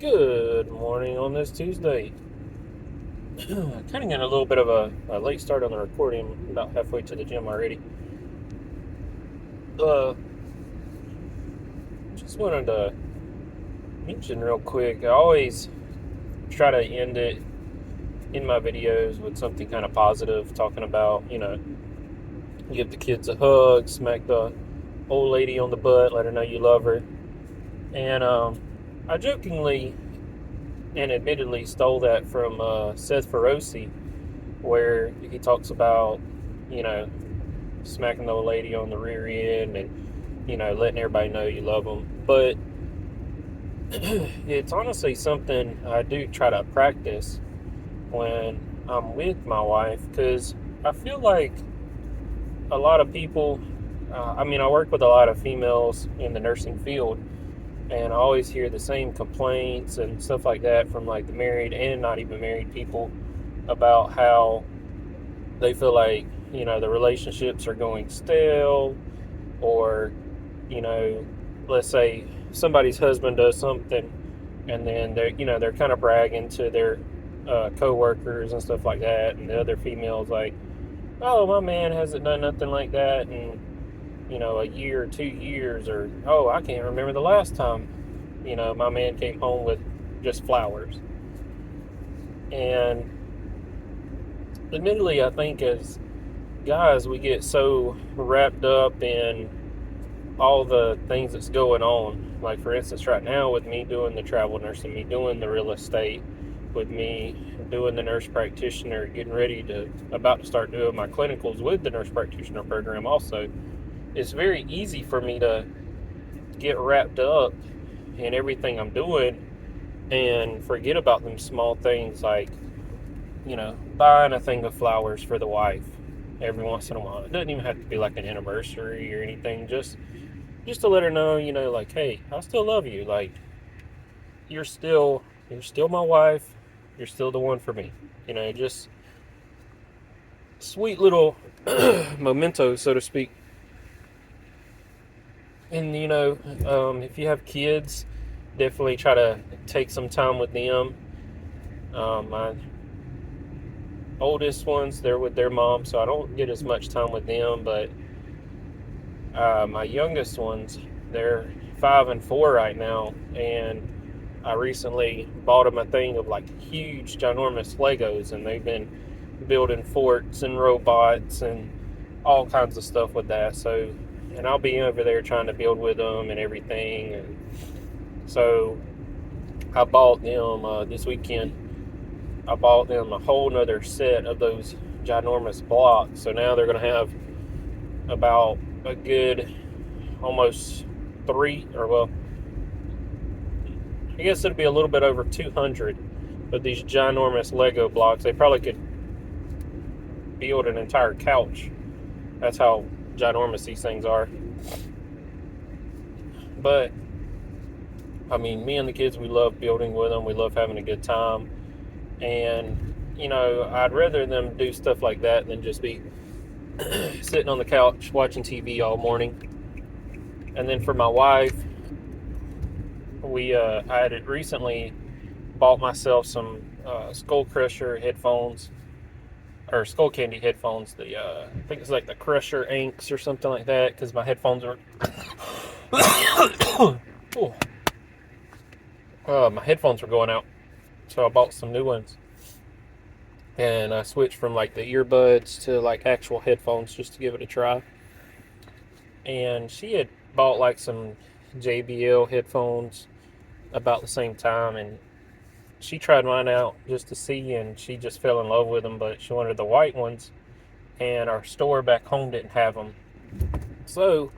Good morning on this Tuesday. Kind of getting a little bit of a late start on the recording, about halfway to the gym already. Uh, just wanted to mention real quick, I always try to end it in my videos with something kind of positive, talking about, give the kids a hug, smack the old lady on the butt, let her know you love her. And I jokingly and admittedly stole that from Seth Feroci, where he talks about, you know, smacking the old lady on the rear end and, letting everybody know you love them. But it's honestly something I do try to practice when I'm with my wife because I feel like a lot of people, I work with a lot of females in the nursing field, and I always hear the same complaints and stuff like that from like the married and not even married people about how they feel like, the relationships are going stale, or, you know, let's say somebody's husband does something and then they're kind of bragging to their co-workers and stuff like that, and the other females like, oh, my man hasn't done nothing like that in, a year or 2 years, or, oh, I can't remember the last time, my man came home with just flowers. And admittedly, I think as guys, we get so wrapped up in all the things that's going on. Like, for instance, right now, with me doing the travel nursing, me doing the real estate, with me doing the nurse practitioner, getting ready to, about to start doing my clinicals with the nurse practitioner program also, it's very easy for me to get wrapped up in everything I'm doing and forget about them small things like, buying a thing of flowers for the wife every once in a while. It doesn't even have to be like an anniversary or anything. Just to let her know, like, hey, I still love you. Like, you're still my wife. You're still the one for me. Just sweet little memento, so to speak. And if you have kids, definitely try to take some time with them. My oldest ones, they're with their mom, so I don't get as much time with them. But my youngest ones, they're 5 and 4 right now, and I recently bought them a thing of like huge, ginormous Legos, and they've been building forts and robots and all kinds of stuff with that. So, and I'll be over there trying to build with them and everything. And so I bought them this weekend. I bought them a whole nother set of those ginormous blocks. So now they're going to have about a good almost three, or well, I guess it'd be a little bit over 200 of these ginormous Lego blocks. They probably could build an entire couch. That's how ginormous these things are. But, I mean, me and the kids, we love building with them. We love having a good time. And, I'd rather them do stuff like that than just be sitting on the couch watching TV all morning. And then for my wife, I had recently bought myself some Skull Crusher headphones, or Skull Candy headphones. I think it's like the Crusher Inks or something like that, because my headphones are my headphones were going out, so I bought some new ones. And I switched from like the earbuds to like actual headphones just to give it a try. And she had bought like some JBL headphones about the same time, and she tried mine out just to see, and she just fell in love with them. But she wanted the white ones, and our store back home didn't have them. So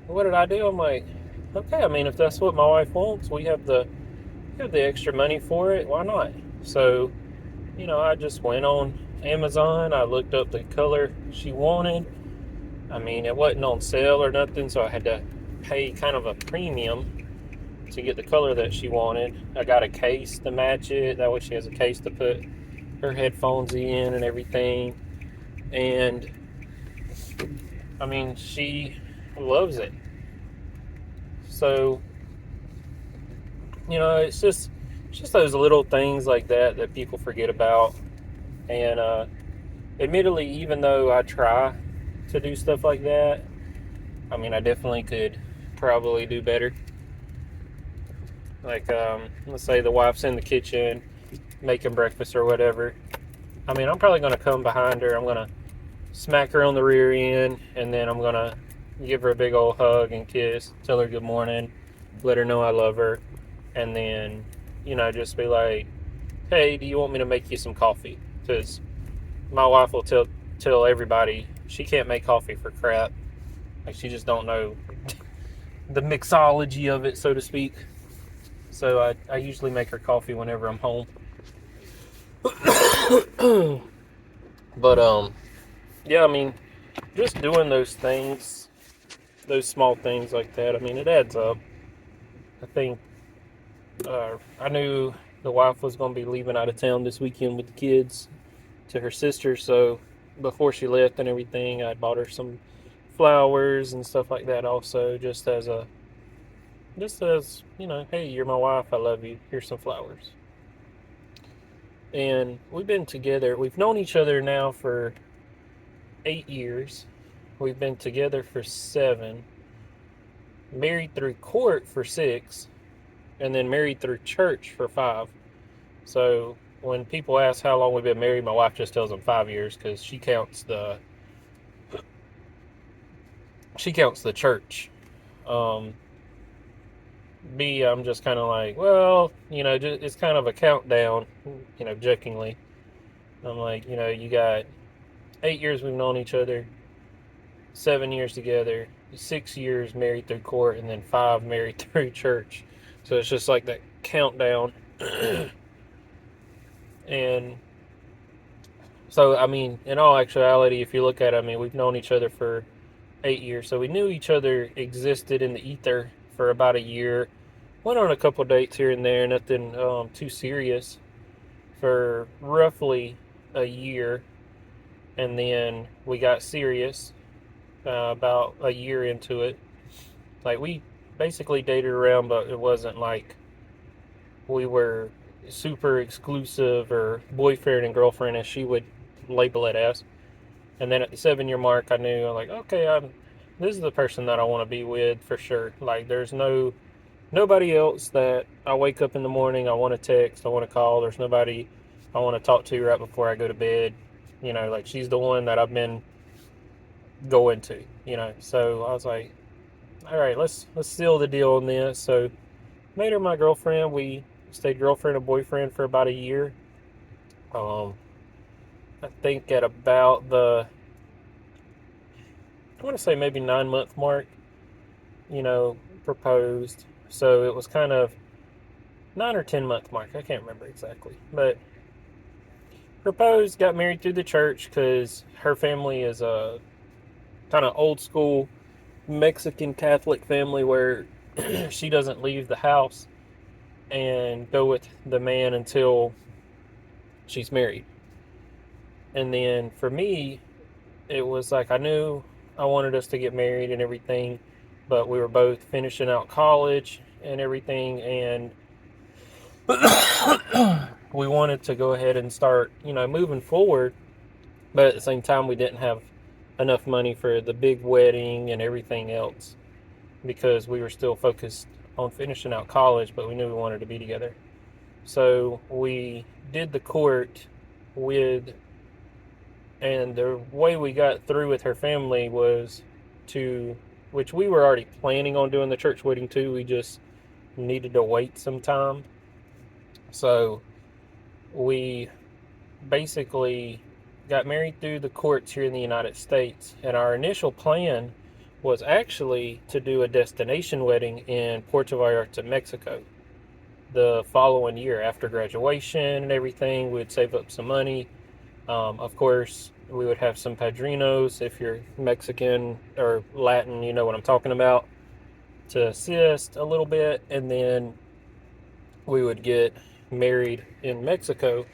what did I do? I'm like, okay, I mean, if that's what my wife wants, we have the extra money for it. Why not? So, I just went on Amazon. I looked up the color she wanted. I mean, it wasn't on sale or nothing, so I had to pay kind of a premium to get the color that she wanted. I got a case to match it. That way she has a case to put her headphones in and everything. And, I mean, she loves it. So, It's just those little things like that people forget about. And admittedly, even though I try to do stuff like that, I mean, I definitely could probably do better. Like, let's say the wife's in the kitchen making breakfast or whatever. I mean, I'm probably going to come behind her. I'm going to smack her on the rear end, and then I'm going to give her a big old hug and kiss, tell her good morning, let her know I love her, and then, just be like, hey, do you want me to make you some coffee? Because my wife will tell everybody she can't make coffee for crap. Like, she just don't know the mixology of it, so to speak. So I usually make her coffee whenever I'm home. But yeah, I mean, just doing those things, those small things like that. I mean, it adds up. I think I knew the wife was going to be leaving out of town this weekend with the kids to her sister, so before she left and everything, I bought her some flowers and stuff like that. Also, just as hey, you're my wife. I love you. Here's some flowers. And we've been together. We've known each other now for 8 years. We've been together for 7. Married through court for 6, and then married through church for 5. So when people ask how long we've been married, my wife just tells them 5 years because she counts the church. Um, I'm just kind of like, well, it's kind of a countdown, jokingly. I'm like, you got 8 years we've known each other, 7 years together, 6 years married through court, and then 5 married through church. So it's just like that countdown. And so, I mean, in all actuality, if you look at it, I mean, we've known each other for 8 years. So we knew each other existed in the ether for about a year. Went on a couple dates here and there, nothing too serious for roughly a year. And then we got serious about a year into it. Like, we basically dated around, but it wasn't like we were super exclusive or boyfriend and girlfriend, as she would label it as. And then at the 7 year mark, I knew, like, okay, this is the person that I want to be with for sure. Like, there's nobody else that I wake up in the morning, I want to text, I want to call. There's nobody I want to talk to right before I go to bed. Like, she's the one that I've been going to. So I was like, all right, let's seal the deal on this. So made her my girlfriend. We stayed girlfriend and boyfriend for about a year. I think at about I want to say maybe 9 month mark, proposed. So it was kind of 9 or 10 month mark. I can't remember exactly, but proposed, got married through the church because her family is a kind of old school Mexican Catholic family where she doesn't leave the house and go with the man until she's married. And then for me, it was like I knew I wanted us to get married and everything, but we were both finishing out college and everything, and we wanted to go ahead and start, moving forward. But at the same time, we didn't have enough money for the big wedding and everything else because we were still focused on finishing out college, but we knew we wanted to be together. So we did the court and the way we got through with her family was which we were already planning on doing the church wedding too. We just needed to wait some time. So we basically got married through the courts here in the United States, and our initial plan was actually to do a destination wedding in Puerto Vallarta, Mexico. The following year after graduation and everything, we would save up some money. Of course, we would have some padrinos, if you're Mexican or Latin, you know what I'm talking about, to assist a little bit, and then we would get married in Mexico,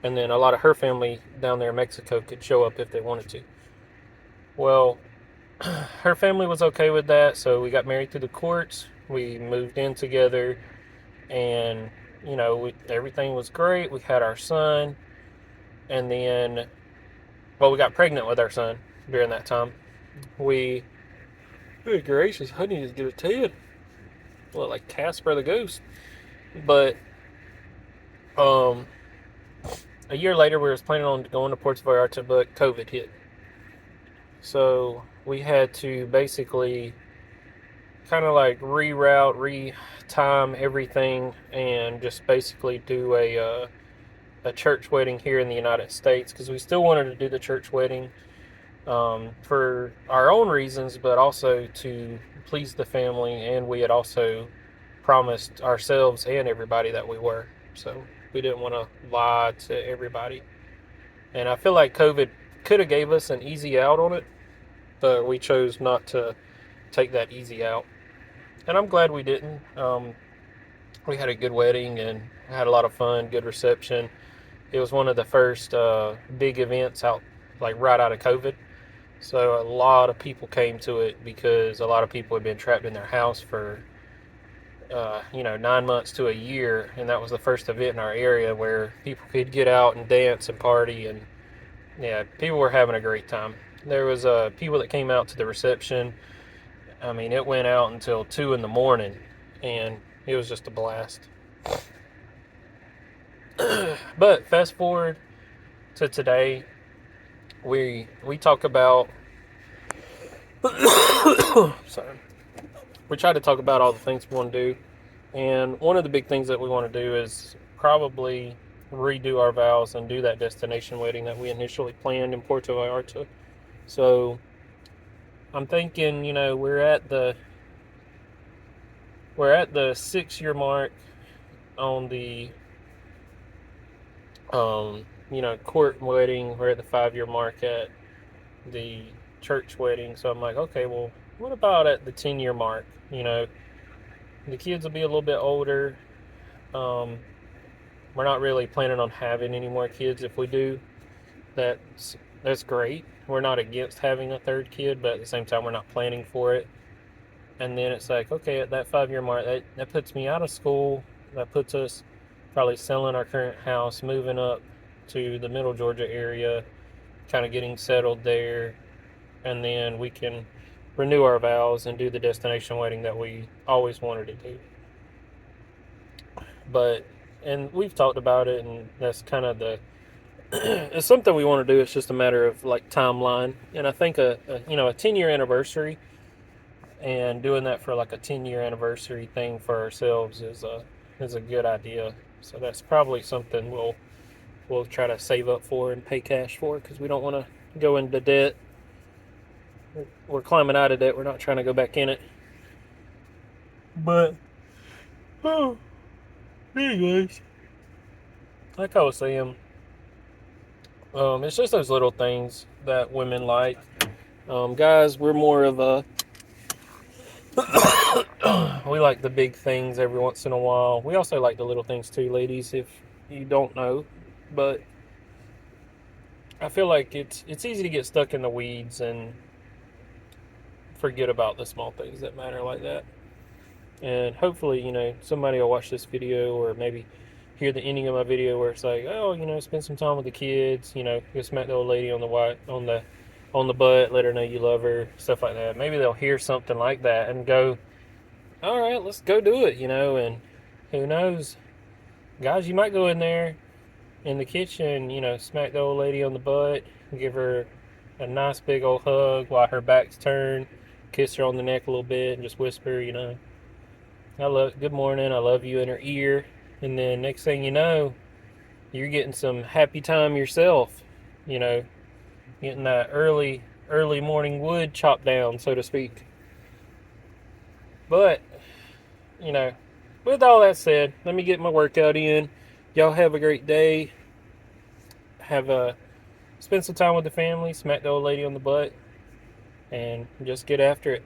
and then a lot of her family down there in Mexico could show up if they wanted to. Well, her family was okay with that, so we got married through the courts. We moved in together, and everything was great. We had our son, and then, well, we got pregnant with our son during that time. Good gracious, I need to get a tan. Look like Casper the Ghost. But um, a year later, we were planning on going to Puerto Vallarta, but COVID hit. So we had to basically kind of like reroute, retime everything, and just basically do a church wedding here in the United States, because we still wanted to do the church wedding for our own reasons, but also to please the family. And we had also promised ourselves and everybody that we were. So we didn't want to lie to everybody. And I feel like COVID could have gave us an easy out on it, but we chose not to take that easy out. And I'm glad we didn't. We had a good wedding and had a lot of fun, good reception. It was one of the first big events out, like right out of COVID. So a lot of people came to it because a lot of people had been trapped in their house for 9 months to a year, and that was the first event in our area where people could get out and dance and party, and yeah, people were having a great time. There was people that came out to the reception. I mean, it went out until 2 in the morning, and it was just a blast. But fast forward to today, we talk about sorry. We try to talk about all the things we want to do, and one of the big things that we want to do is probably redo our vows and do that destination wedding that we initially planned in Puerto Vallarta. So I'm thinking, we're at the 6-year mark on the court wedding. We're at the 5-year mark at the church wedding. So I'm like, okay, well, what about at the 10-year mark? The kids will be a little bit older. We're not really planning on having any more kids. If we do, that's great. We're not against having a third kid, but at the same time, we're not planning for it. And then it's like, okay, at that 5-year mark, that puts me out of school. That puts us probably selling our current house, moving up to the Middle Georgia area, kind of getting settled there, and then we can renew our vows and do the destination wedding that we always wanted to do. And we've talked about it, and that's kind of it's something we want to do. It's just a matter of like timeline. And I think a 10-year anniversary, and doing that for like a 10-year anniversary thing for ourselves is a good idea. So that's probably something we'll try to save up for and pay cash for, because we don't want to go into debt. We're climbing out of debt. We're not trying to go back in it. But anyways, like I was saying, it's just those little things that women like. Guys, we're more of a we like the big things every once in a while. We also like the little things too, ladies, if you don't know. But I feel like it's easy to get stuck in the weeds and forget about the small things that matter like that. And hopefully, somebody will watch this video, or maybe hear the ending of my video where it's like, oh, spend some time with the kids, go smack the old lady on the butt, let her know you love her, stuff like that. Maybe they'll hear something like that and go, all right, let's go do it, and who knows, guys, you might go in there in the kitchen, smack the old lady on the butt, give her a nice big old hug while her back's turned, kiss her on the neck a little bit, and just whisper, good morning, I love you in her ear. And then next thing you know, you're getting some happy time yourself, getting that early morning wood chopped down, so to speak. But, with all that said, let me get my workout in. Y'all have a great day. Spend some time with the family, smack the old lady on the butt, and just get after it.